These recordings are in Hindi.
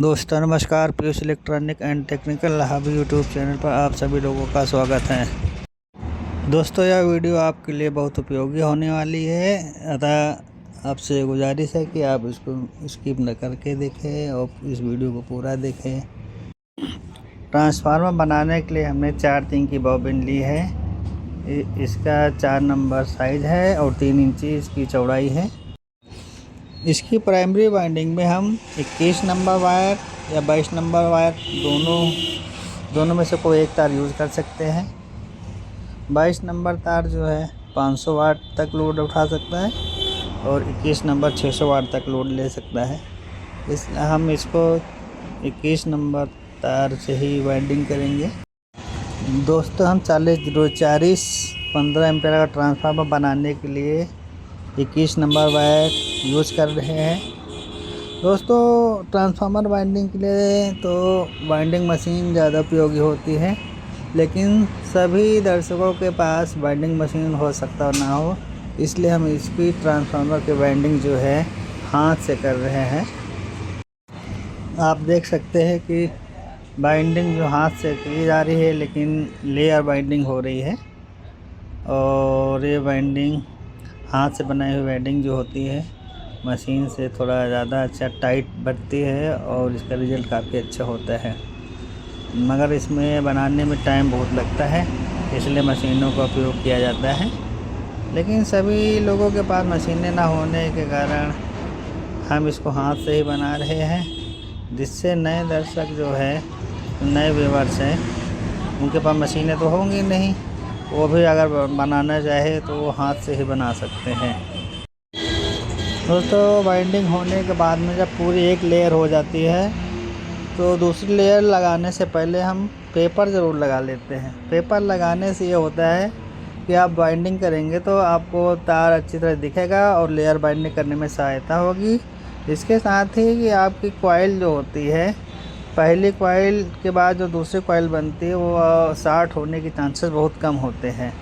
दोस्तों नमस्कार। Piyush electronic and technical hub YouTube channel पर आप सभी लोगों का स्वागत है। दोस्तों यह वीडियो आपके लिए बहुत उपयोगी होने वाली है, अतः आपसे गुजारिश है कि आप इसको स्किप न करके देखें और इस वीडियो को पूरा देखें। ट्रांसफार्मर बनाने के लिए हमने 4 3 की बॉबिन ली है। इसका 4 नंबर साइज़ है और 3 इंची इसकी चौड़ाई है। इसकी प्राइमरी वाइंडिंग में हम 21 नंबर वायर या 22 नंबर वायर दोनों में से कोई एक तार यूज़ कर सकते हैं। 22 नंबर तार जो है 500 वाट तक लोड उठा सकता है और 21 नंबर 600 वाट तक लोड ले सकता है। इसलिए हम इसको 21 नंबर तार से ही वाइंडिंग करेंगे। दोस्तों हम 40 15 एम्पीयर का ट्रांसफार्मर बनाने के लिए 21 नंबर वायर यूज़ कर रहे हैं। दोस्तों ट्रांसफार्मर वाइंडिंग के लिए तो वाइंडिंग मशीन ज़्यादा उपयोगी होती है, लेकिन सभी दर्शकों के पास वाइंडिंग मशीन हो सकता और ना हो, इसलिए हम इसकी ट्रांसफार्मर की वाइंडिंग जो है हाथ से कर रहे हैं। आप देख सकते हैं कि वाइंडिंग जो हाथ से की जा रही है, लेकिन लेयर वाइंडिंग हो रही है और ये वाइंडिंग हाथ से बनाई हुई वाइंडिंग जो होती है मशीन से थोड़ा ज़्यादा अच्छा टाइट बढ़ती है और इसका रिज़ल्ट काफ़ी अच्छा होता है, मगर इसमें बनाने में टाइम बहुत लगता है, इसलिए मशीनों का उपयोग किया जाता है। लेकिन सभी लोगों के पास मशीनें ना होने के कारण हम इसको हाथ से ही बना रहे हैं, जिससे नए दर्शक जो है, नए व्यूअर्स हैं, उनके पास मशीनें तो होंगी नहीं, वो भी अगर बनाना चाहे तो वो हाथ से ही बना सकते हैं। दोस्तों वाइंडिंग होने के बाद में जब पूरी एक लेयर हो जाती है तो दूसरी लेयर लगाने से पहले हम पेपर ज़रूर लगा लेते हैं। पेपर लगाने से ये होता है कि आप वाइंडिंग करेंगे तो आपको तार अच्छी तरह दिखेगा और लेयर बाइंडिंग करने में सहायता होगी। इसके साथ ही कि आपकी कॉइल जो होती है, पहली कॉइल के बाद जो दूसरी कॉइल बनती है वो शॉर्ट होने के चांसेस बहुत कम होते हैं।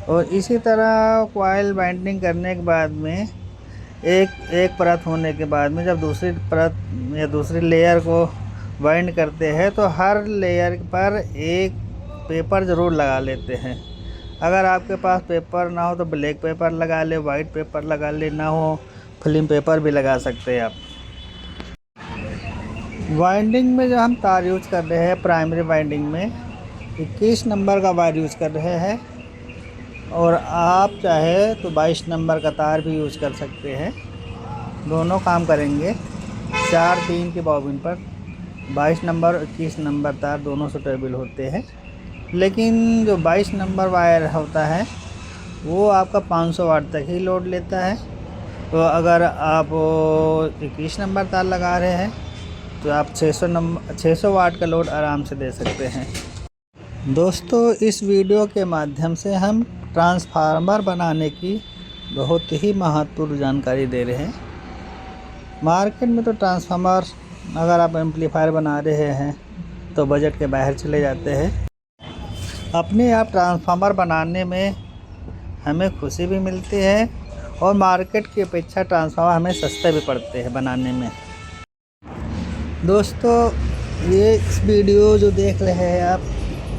और इसी तरह कॉइल बाइंडिंग करने के बाद में एक परत होने के बाद में जब दूसरी परत या दूसरी लेयर को बाइंड करते हैं तो हर लेयर पर एक पेपर ज़रूर लगा लेते हैं। अगर आपके पास पेपर ना हो तो ब्लैक पेपर लगा ले, वाइट पेपर लगा ले, ना हो फिल्म पेपर भी लगा सकते हैं आप। वाइंडिंग में जो हम तार यूज़ कर रहे हैं, प्राइमरी वाइंडिंग में 21 नंबर का वायर यूज़ कर रहे हैं और आप चाहे तो 22 नंबर का तार भी यूज़ कर सकते हैं। दोनों काम करेंगे। 4 3 की बॉबिन पर 22 नंबर 21 नंबर तार दोनों सूटेबल होते हैं, लेकिन जो 22 नंबर वायर होता है वो आपका 500 वाट तक ही लोड लेता है। तो अगर आप 21 नंबर तार लगा रहे हैं तो आप 600 वाट का लोड आराम से दे सकते हैं। दोस्तों इस वीडियो के माध्यम से हम ट्रांसफार्मर बनाने की बहुत ही महत्वपूर्ण जानकारी दे रहे हैं। मार्केट में तो ट्रांसफार्मर अगर आप एम्पलीफायर बना रहे हैं तो बजट के बाहर चले जाते हैं। अपने आप ट्रांसफार्मर बनाने में हमें खुशी भी मिलती है और मार्केट की अपेक्षा ट्रांसफार्मर हमें सस्ते भी पड़ते हैं बनाने में। दोस्तों ये इस वीडियो जो देख रहे हैं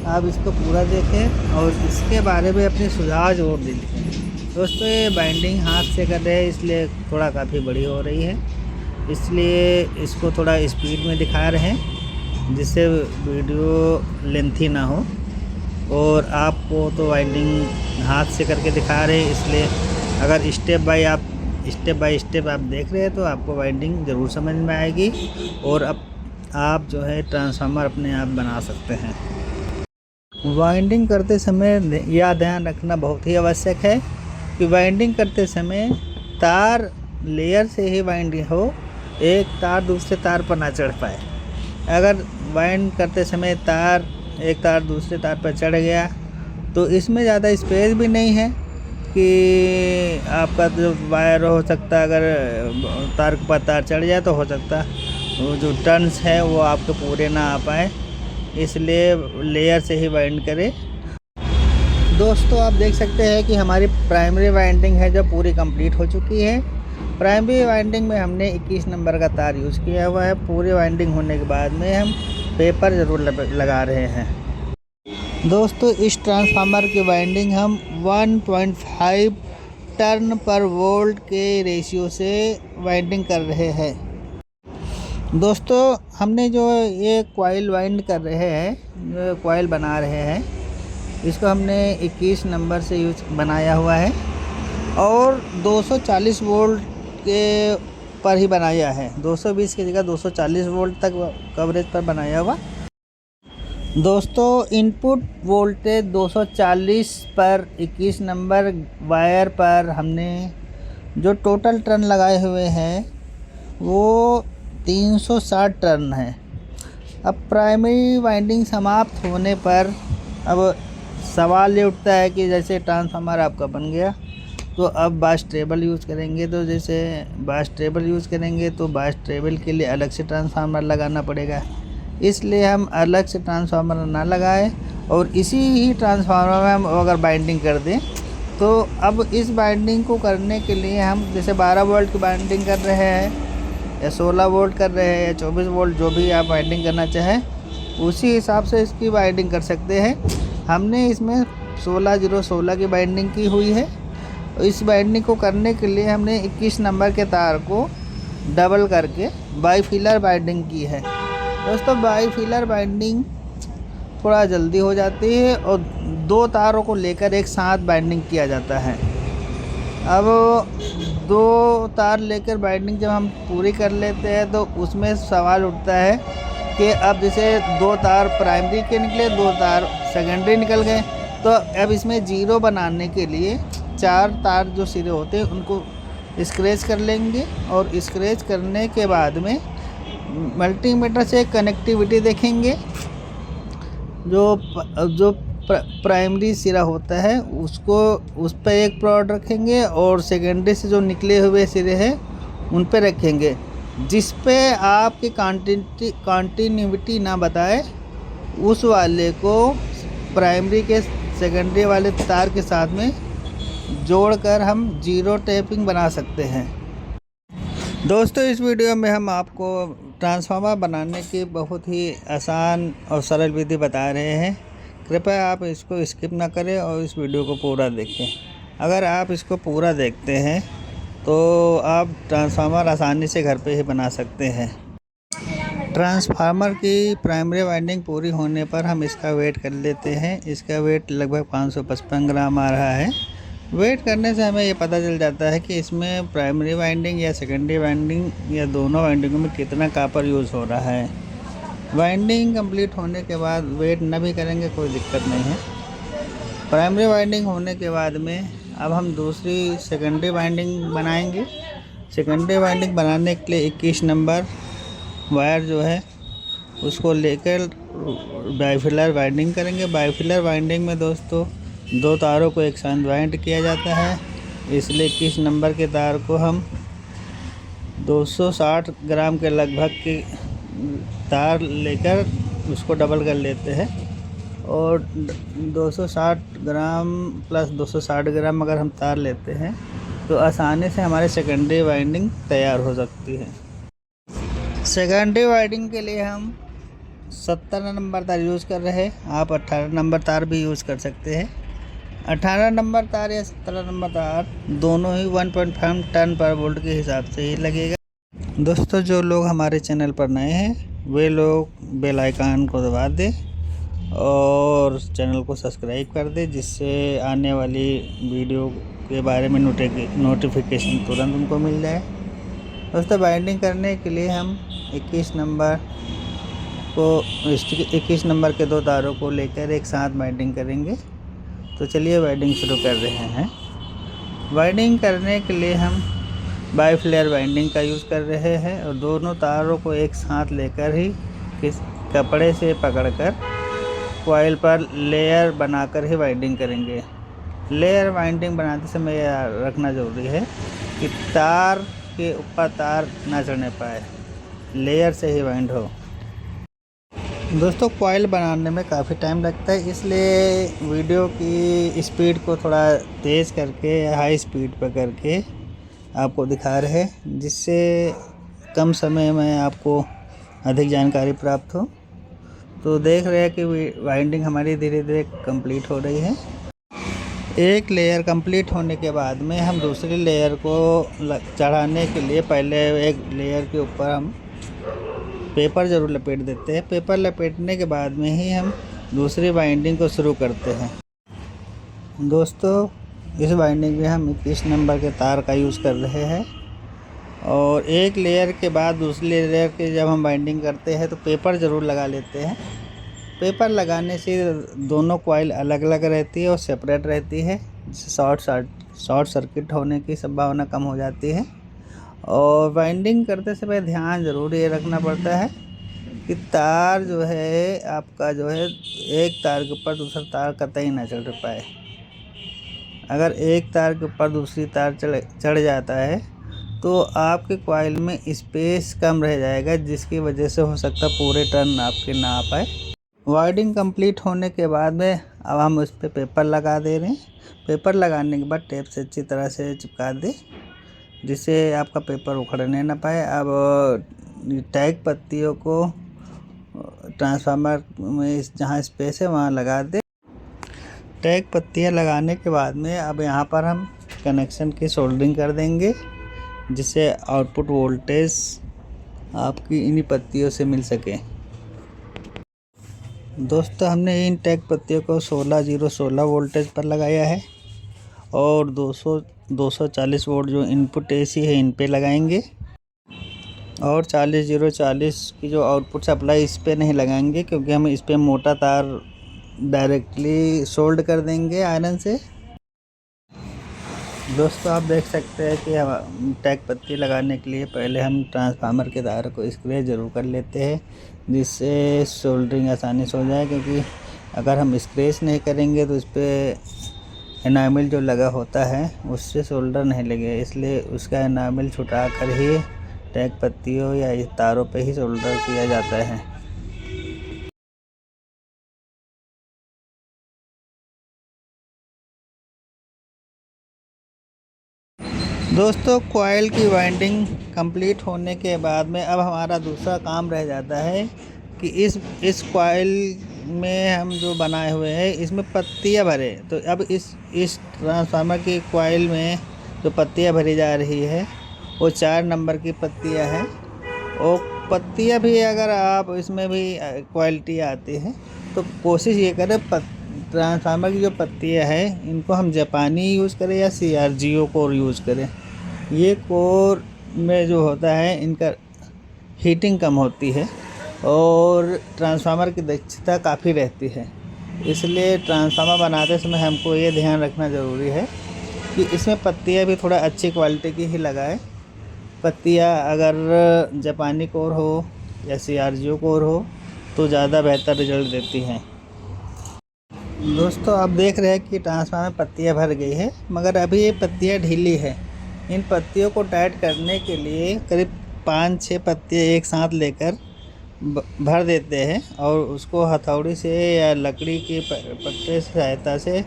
आप इसको पूरा देखें और इसके बारे में अपने सुझाव ज़रूर दें। दोस्तों ये बाइंडिंग हाथ से कर रहे हैं, इसलिए थोड़ा काफ़ी बड़ी हो रही है, इसलिए इसको थोड़ा स्पीड में दिखा रहे हैं जिससे वीडियो लेंथी ना हो। और आपको तो वाइंडिंग हाथ से करके दिखा रहे हैं, इसलिए अगर स्टेप बाय स्टेप आप देख रहे हैं तो आपको वाइंडिंग ज़रूर समझ में आएगी और अब आप जो है ट्रांसफार्मर अपने आप बना सकते हैं। वाइंडिंग करते समय यह ध्यान रखना बहुत ही आवश्यक है कि वाइंडिंग करते समय तार लेयर से ही वाइंडिंग हो, एक तार दूसरे तार पर ना चढ़ पाए। अगर वाइंड करते समय एक तार दूसरे तार पर चढ़ गया तो इसमें ज़्यादा स्पेस भी नहीं है कि आपका जो वायर हो सकता है, अगर तार के पास तार चढ़ जाए तो हो सकता है वो जो टर्न्स है वो आपके पूरे ना आ पाए, इसलिए लेयर से ही वाइंड करें। दोस्तों आप देख सकते हैं कि हमारी प्राइमरी वाइंडिंग है जो पूरी कंप्लीट हो चुकी है प्राइमरी वाइंडिंग में हमने 21 नंबर का तार यूज़ किया हुआ है। पूरी वाइंडिंग होने के बाद में हम पेपर ज़रूर लगा रहे हैं। दोस्तों इस ट्रांसफार्मर की वाइंडिंग हम 1.5 टर्न पर वोल्ट के रेशियो से वाइंडिंग कर रहे हैं। दोस्तों हमने जो ये कॉइल वाइंड कर रहे हैं, जो कॉइल बना रहे हैं, इसको हमने 21 नंबर से यूज बनाया हुआ है और 240 वोल्ट के पर ही बनाया है। 220 की जगह 240 वोल्ट तक कवरेज पर बनाया हुआ। दोस्तों इनपुट वोल्टेज 240 पर 21 नंबर वायर पर हमने जो टोटल टर्न लगाए हुए हैं वो 360 टर्न है। अब प्राइमरी वाइंडिंग समाप्त होने पर अब सवाल ये उठता है कि जैसे ट्रांसफार्मर आपका बन गया तो अब बास ट्रेबल यूज़ करेंगे। तो जैसे बास ट्रेबल यूज़ करेंगे तो बास ट्रेबल के लिए अलग से ट्रांसफार्मर लगाना पड़ेगा। इसलिए हम अलग से ट्रांसफार्मर ना लगाएं और इसी ही ट्रांसफार्मर में हम अगर बाइंडिंग कर दें तो अब इस बाइंडिंग को करने के लिए हम जैसे 12 वोल्ट की बाइंडिंग कर रहे हैं या 16 वोल्ट कर रहे हैं या 24 वोल्ट, जो भी आप बाइंडिंग करना चाहें उसी हिसाब से इसकी बाइंडिंग कर सकते हैं। हमने इसमें 16-0-16 की बाइंडिंग की हुई है। इस बाइंडिंग को करने के लिए हमने 21 नंबर के तार को डबल करके बाईफिलर बाइंडिंग की है। दोस्तों बाईफिलर बाइंडिंग थोड़ा जल्दी हो जाती है और 2 तारों को लेकर एक साथ बाइंडिंग किया जाता है। अब 2 तार लेकर बाइंडिंग जब हम पूरी कर लेते हैं तो उसमें सवाल उठता है कि अब जैसे 2 तार प्राइमरी के निकले, 2 तार सेकेंडरी निकल गए, तो अब इसमें 0 बनाने के लिए 4 तार जो सिरे होते हैं उनको स्क्रैच कर लेंगे और स्क्रैच करने के बाद में मल्टीमीटर से कनेक्टिविटी देखेंगे। जो प्राइमरी सिरा होता है उसको उस पर एक प्लॉट रखेंगे और सेकेंडरी से जो निकले हुए सिरे हैं उन पर रखेंगे। जिस पे आपकी कंटिन्यूटी ना बताए उस वाले को प्राइमरी के सेकेंडरी वाले तार के साथ में जोड़कर हम 0 टैपिंग बना सकते हैं। दोस्तों इस वीडियो में हम आपको ट्रांसफार्मर बनाने की बहुत ही आसान और सरल विधि बता रहे हैं। कृपया आप इसको स्किप ना करें और इस वीडियो को पूरा देखें। अगर आप इसको पूरा देखते हैं तो आप ट्रांसफार्मर आसानी से घर पे ही बना सकते हैं। ट्रांसफार्मर की प्राइमरी वाइंडिंग पूरी होने पर हम इसका वेट कर लेते हैं। इसका वेट लगभग 555 ग्राम आ रहा है। वेट करने से हमें ये पता चल जाता है कि इसमें प्राइमरी वाइंडिंग या सेकेंडरी वाइंडिंग या दोनों वाइंडिंगों में कितना कॉपर यूज़ हो रहा है। वाइंडिंग कंप्लीट होने के बाद वेट न भी करेंगे कोई दिक्कत नहीं है। प्राइमरी वाइंडिंग होने के बाद में अब हम दूसरी सेकेंडरी वाइंडिंग बनाएंगे। सेकेंडरी वाइंडिंग बनाने के लिए 21 नंबर वायर जो है उसको लेकर बाईफिलर वाइंडिंग करेंगे। बाईफिलर वाइंडिंग में दोस्तों 2 तारों को एक साथ वाइंड किया जाता है, इसलिए 21 नंबर के तार को हम 260 ग्राम के लगभग की तार लेकर उसको डबल कर लेते हैं और 260 ग्राम प्लस 260 ग्राम अगर हम तार लेते हैं तो आसानी से हमारे सेकेंडरी वाइंडिंग तैयार हो सकती है। सेकेंडरी वाइंडिंग के लिए हम 70 नंबर तार यूज़ कर रहे हैं। आप 18 नंबर तार भी यूज़ कर सकते हैं। 18 नंबर तार या 17 नंबर तार दोनों ही 1.5 टन पर वोल्ट के हिसाब से ही लगेगा। दोस्तों जो लोग हमारे चैनल पर नए हैं वे लोग बेल आइकन को दबा दें और चैनल को सब्सक्राइब कर दें, जिससे आने वाली वीडियो के बारे में नोटिफिकेशन तुरंत उनको मिल जाए। दोस्तों बाइंडिंग करने के लिए हम 21 नंबर के 2 तारों को लेकर एक साथ बाइंडिंग करेंगे। तो चलिए वाइंडिंग शुरू कर रहे हैं। वाइंडिंग करने के लिए हम बाईफिलर वाइंडिंग का यूज़ कर रहे हैं और दोनों तारों को एक साथ लेकर ही किस कपड़े से पकड़कर कॉइल पर लेयर बनाकर ही वाइंडिंग करेंगे। लेयर वाइंडिंग बनाते समय यह रखना ज़रूरी है कि तार के ऊपर तार ना चढ़ने पाए, लेयर से ही वाइंड हो। दोस्तों कॉइल बनाने में काफ़ी टाइम लगता है, इसलिए वीडियो की स्पीड को थोड़ा तेज़ करके हाई स्पीड पर करके आपको दिखा रहे हैं, जिससे कम समय में आपको अधिक जानकारी प्राप्त हो। तो देख रहे हैं कि वाइंडिंग हमारी धीरे धीरे कंप्लीट हो रही है। एक लेयर कंप्लीट होने के बाद में हम दूसरी लेयर को चढ़ाने के लिए पहले एक लेयर के ऊपर हम पेपर ज़रूर लपेट देते हैं। पेपर लपेटने के बाद में ही हम दूसरी वाइंडिंग को शुरू करते हैं। दोस्तों, इस वाइंडिंग में हम 21 नंबर के तार का यूज़ कर रहे हैं और एक लेयर के बाद दूसरी लेयर के जब हम बाइंडिंग करते हैं तो पेपर ज़रूर लगा लेते हैं। पेपर लगाने से दोनों कॉइल अलग अलग रहती है और सेपरेट रहती है, जिससे शॉर्ट सर्किट होने की संभावना कम हो जाती है। और वाइंडिंग करते समय ध्यान ज़रूर ये रखना पड़ता है कि तार जो है आपका जो है एक तार के ऊपर दूसरा तार कतई ना चढ़ पाए। अगर एक तार के ऊपर दूसरी तार चढ़ जाता है तो आपके कॉइल में स्पेस कम रह जाएगा, जिसकी वजह से हो सकता है पूरे टर्न आपके ना आ पाए। वाइंडिंग कंप्लीट होने के बाद में अब हम उस पर पेपर लगा दे रहे हैं। पेपर लगाने के बाद टेप से अच्छी तरह से चिपका दें, जिससे आपका पेपर उखड़ने ना पाए। अब टैग पत्तियों को ट्रांसफार्मर में जहाँ स्पेस है वहाँ लगा दें। टैग पत्तियाँ लगाने के बाद में अब यहाँ पर हम कनेक्शन की सोल्डरिंग कर देंगे, जिससे आउटपुट वोल्टेज आपकी इन्हीं पत्तियों से मिल सके। दोस्तों, हमने इन टैग पत्तियों को 16 वोल्टेज पर लगाया है और 240 वोल्ट जो इनपुट एसी है इन पे लगाएंगे और 40 की जो आउटपुट सप्लाई इस पे नहीं लगाएंगे, क्योंकि हम इस पे मोटा तार डायरेक्टली सोल्ड कर देंगे आयरन से। दोस्तों, आप देख सकते हैं कि टैग पत्ती लगाने के लिए पहले हम ट्रांसफार्मर के तार को स्क्रेच ज़रूर कर लेते हैं, जिससे सोल्डरिंग आसानी से हो जाए। क्योंकि अगर हम स्क्रेच नहीं करेंगे तो इस पर एनामल जो लगा होता है उससे सोल्डर नहीं लगे, इसलिए उसका एनामल छुटा कर ही टैग पत्तियों या तारों पे ही सोल्डर किया जाता है। दोस्तों, कॉइल की वाइंडिंग कंप्लीट होने के बाद में अब हमारा दूसरा काम रह जाता है कि इस कॉइल में हम जो बनाए हुए हैं इसमें पत्तियां भरे। तो अब इस ट्रांसफार्मर की कॉइल में जो पत्तियां भरी जा रही है वो 4 नंबर की पत्तियां हैं। और पत्तियां भी अगर आप इसमें भी क्वालिटी आती है तो कोशिश ये करें ट्रांसफार्मर की जो पत्तियां हैं इनको हम जापानी यूज़ करें या CRGO कोर यूज़ करें। ये कोर में जो होता है इनका हीटिंग कम होती है और ट्रांसफार्मर की दक्षता काफ़ी रहती है। इसलिए ट्रांसफार्मर बनाते समय हमको ये ध्यान रखना ज़रूरी है कि इसमें पत्तियां भी थोड़ा अच्छी क्वालिटी की ही लगाएं। पत्तियां अगर जापानी कोर हो या CRGO कोर हो तो ज़्यादा बेहतर रिजल्ट देती हैं। दोस्तों, आप देख रहे हैं कि ट्रांसफार्मर में पत्तियां भर गई है, मगर अभी ये पत्तियां ढीली है। इन पत्तियों को टाइट करने के लिए करीब 5-6 पत्तियां एक साथ लेकर भर देते हैं और उसको हथौड़ी से या लकड़ी के पट्टे की सहायता से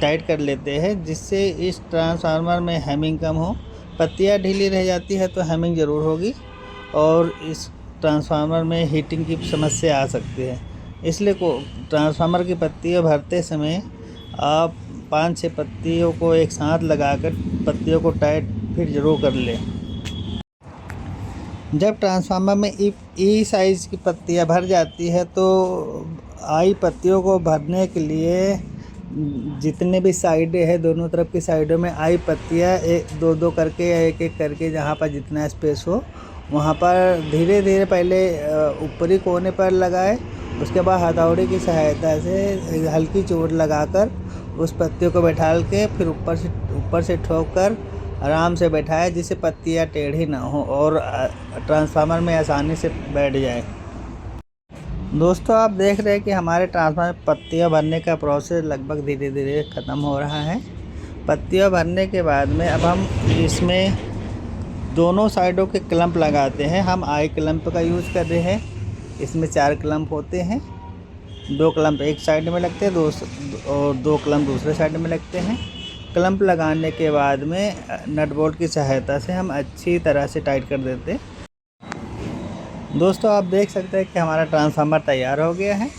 टाइट कर लेते हैं, जिससे इस ट्रांसफार्मर में हैमिंग कम हो। पत्तियां ढीली रह जाती है तो हैमिंग ज़रूर होगी और इस ट्रांसफार्मर में हीटिंग की समस्या आ सकती है। इसलिए ट्रांसफार्मर की पत्तियां भरते समय आप 5-6 पत्तियों को एक साथ लगाकर पत्तियों को टाइट फिट ज़रूर कर लें। जब ट्रांसफार्मर में ई साइज़ की पत्तियां भर जाती है तो आई पत्तियों को भरने के लिए जितने भी साइडें हैं दोनों तरफ की साइडों में आई पत्तियां 2-2 करके या 1-1 करके जहाँ पर जितना स्पेस हो वहाँ पर धीरे धीरे पहले ऊपरी कोने पर लगाए। उसके बाद हथौड़ी की सहायता से हल्की चोट लगाकर उस पत्तियों को बैठा के फिर ऊपर से ठोक कर आराम से बैठाए, जिससे पत्तियां टेढ़ी ना हो और ट्रांसफार्मर में आसानी से बैठ जाए। दोस्तों, आप देख रहे हैं कि हमारे ट्रांसफार्मर में पत्तियां भरने का प्रोसेस लगभग धीरे धीरे ख़त्म हो रहा है। पत्तियां भरने के बाद में अब हम इसमें दोनों साइडों के क्लम्प लगाते हैं। हम आई क्लम्प का यूज़ कर रहे हैं। इसमें 4 क्लम्प होते हैं। 2 क्लम्प एक साइड में लगते हैं और 2 क्लम्प दूसरे साइड में लगते हैं। क्लम्प लगाने के बाद में नट बोल्ट की सहायता से हम अच्छी तरह से टाइट कर देते हैं। दोस्तों आप देख सकते हैं कि हमारा ट्रांसफार्मर तैयार हो गया है।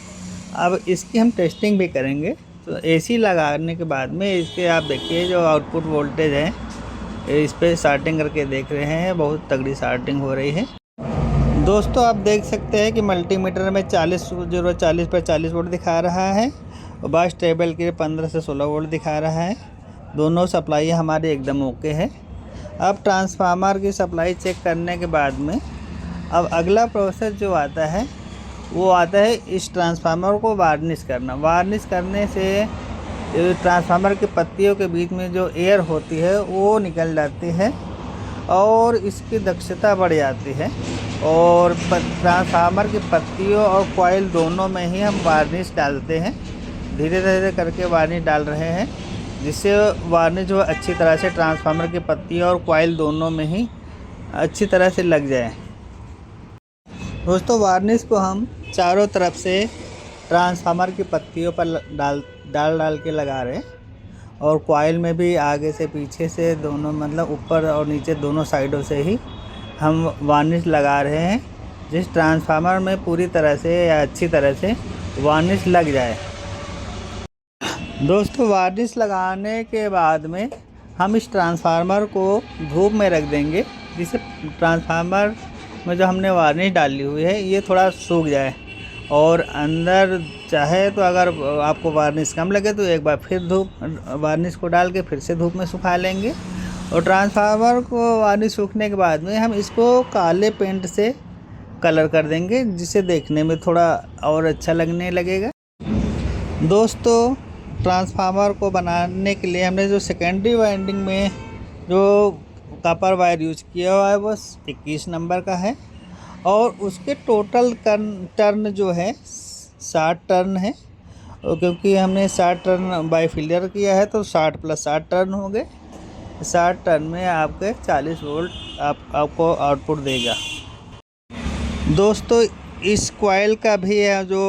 अब इसकी हम टेस्टिंग भी करेंगे। तो एसी लगाने के बाद में इसके आप देखिए जो आउटपुट वोल्टेज है, इस पर शार्टिंग करके देख रहे हैं, बहुत तगड़ी शार्टिंग हो रही है। दोस्तों आप देख सकते हैं कि मल्टीमीटर में 40 पर 40 वोल्ट दिखा रहा है और बस टेबल के 15 से 16 वोल्ट दिखा रहा है। दोनों सप्लाई हमारे एकदम ओके है। अब ट्रांसफार्मर की सप्लाई चेक करने के बाद में अब अगला प्रोसेस जो आता है वो आता है इस ट्रांसफार्मर को वार्निश करना। वार्निश करने से ट्रांसफार्मर की पत्तियों के बीच में जो एयर होती है वो निकल जाती है और इसकी दक्षता बढ़ जाती है। और ट्रांसफार्मर की पत्तियों और कॉइल दोनों में ही हम वार्निश डालते हैं। धीरे धीरे करके वार्निश डाल रहे हैं, जिससे वार्निश जो अच्छी तरह से ट्रांसफार्मर की पत्तियों और कॉइल दोनों में ही अच्छी तरह से लग जाए। दोस्तों वार्निश को हम चारों तरफ से ट्रांसफार्मर की पत्तियों पर डाल के लगा रहे हैं और कॉइल में भी आगे से पीछे से दोनों, मतलब ऊपर और नीचे दोनों साइडों से ही हम वार्निश लगा रहे हैं, जिस ट्रांसफार्मर में पूरी तरह से या अच्छी तरह से वार्निश लग जाए। दोस्तों वार्निश लगाने के बाद में हम इस ट्रांसफार्मर को धूप में रख देंगे, जिससे ट्रांसफार्मर में जो हमने वार्निश डाली हुई है ये थोड़ा सूख जाए। और अंदर चाहे तो अगर आपको वार्निश कम लगे तो एक बार फिर वार्निश को डाल के फिर से धूप में सुखा लेंगे। और ट्रांसफार्मर को वार्निश सूखने के बाद में हम इसको काले पेंट से कलर कर देंगे, जिससे देखने में थोड़ा और अच्छा लगने लगेगा। दोस्तों ट्रांसफार्मर को बनाने के लिए हमने जो सेकेंडरी वाइंडिंग में जो कॉपर वायर यूज किया हुआ है वो 21 नंबर का है और उसके टोटल टर्न जो है 60 टर्न है। क्योंकि हमने 60 टर्न बाईफिलियर किया है तो 60 + 60 टर्न हो गए। 60 टर्न में आपके 40 वोल्ट आपको आउटपुट देगा। दोस्तों इस कॉइल का भी है जो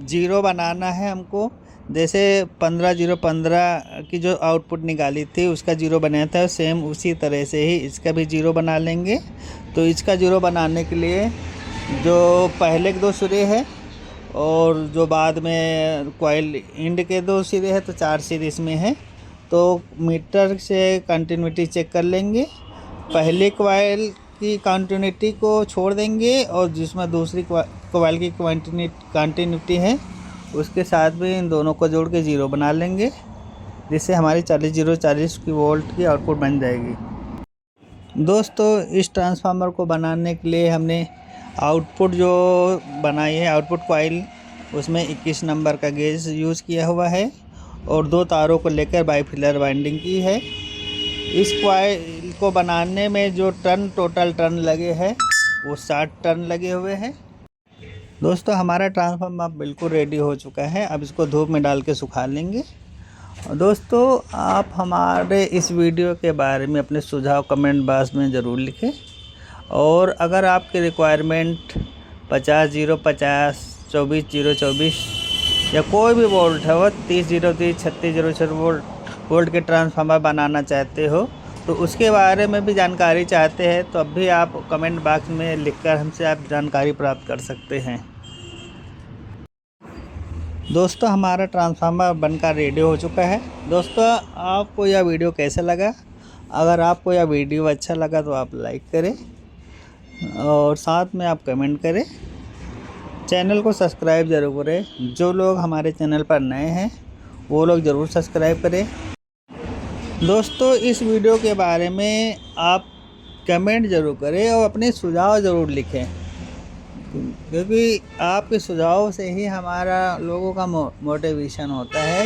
जीरो बनाना है हमको, जैसे 15-0-15 की जो आउटपुट निकाली थी उसका जीरो बनाया था, सेम उसी तरह से ही इसका भी जीरो बना लेंगे। तो इसका जीरो बनाने के लिए जो पहले के 2 सिरे है और जो बाद में कॉइल एंड के 2 सिरे है, तो 4 सिरे इसमें है। तो मीटर से कंटिन्यूटी चेक कर लेंगे। पहले कॉइल की कंटिन्यूटी को छोड़ देंगे और जिसमें दूसरी कॉइल की कंटिन्यूटी है उसके साथ भी इन दोनों को जोड़ के जीरो बना लेंगे, जिससे हमारी 40 की वोल्ट की आउटपुट बन जाएगी। दोस्तों इस ट्रांसफार्मर को बनाने के लिए हमने आउटपुट जो बनाई है, आउटपुट कॉइल, उसमें 21 नंबर का गेज यूज़ किया हुआ है और 2 तारों को लेकर बाईफिलियर वाइंडिंग की है। इस कॉइल को बनाने में जो टोटल टर्न लगे हैं वो 60 टर्न लगे हुए हैं। दोस्तों हमारा ट्रांसफार्मर बिल्कुल रेडी हो चुका है। अब इसको धूप में डाल के सुखा लेंगे। और दोस्तों आप हमारे इस वीडियो के बारे में अपने सुझाव कमेंट बॉक्स में ज़रूर लिखें। और अगर आपकी रिक्वायरमेंट 50-050, 24-024 या कोई भी वोल्ट है, वो 30-030, 36-06 वोल्ट के ट्रांसफार्मर बनाना चाहते हो, तो उसके बारे में भी जानकारी चाहते हैं, तो अब भी आप कमेंट बॉक्स में लिखकर हमसे आप जानकारी प्राप्त कर सकते हैं। दोस्तों हमारा ट्रांसफार्मर बनकर रेडी हो चुका है। दोस्तों आपको यह वीडियो कैसा लगा? अगर आपको यह वीडियो अच्छा लगा तो आप लाइक करें और साथ में आप कमेंट करें। चैनल को सब्सक्राइब ज़रूर करें। जो लोग हमारे चैनल पर नए हैं वो लोग ज़रूर सब्सक्राइब करें। दोस्तों इस वीडियो के बारे में आप कमेंट ज़रूर करें और अपने सुझाव ज़रूर लिखें, क्योंकि आपके सुझाव से ही हमारा लोगों का मोटिवेशन होता है।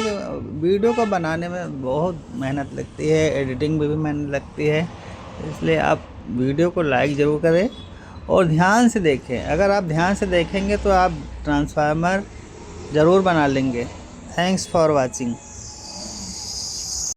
वीडियो को बनाने में बहुत मेहनत लगती है, एडिटिंग में भी मेहनत लगती है, इसलिए आप वीडियो को लाइक ज़रूर करें और ध्यान से देखें। अगर आप ध्यान से देखेंगे तो आप ट्रांसफार्मर ज़रूर बना लेंगे। Thanks for watching.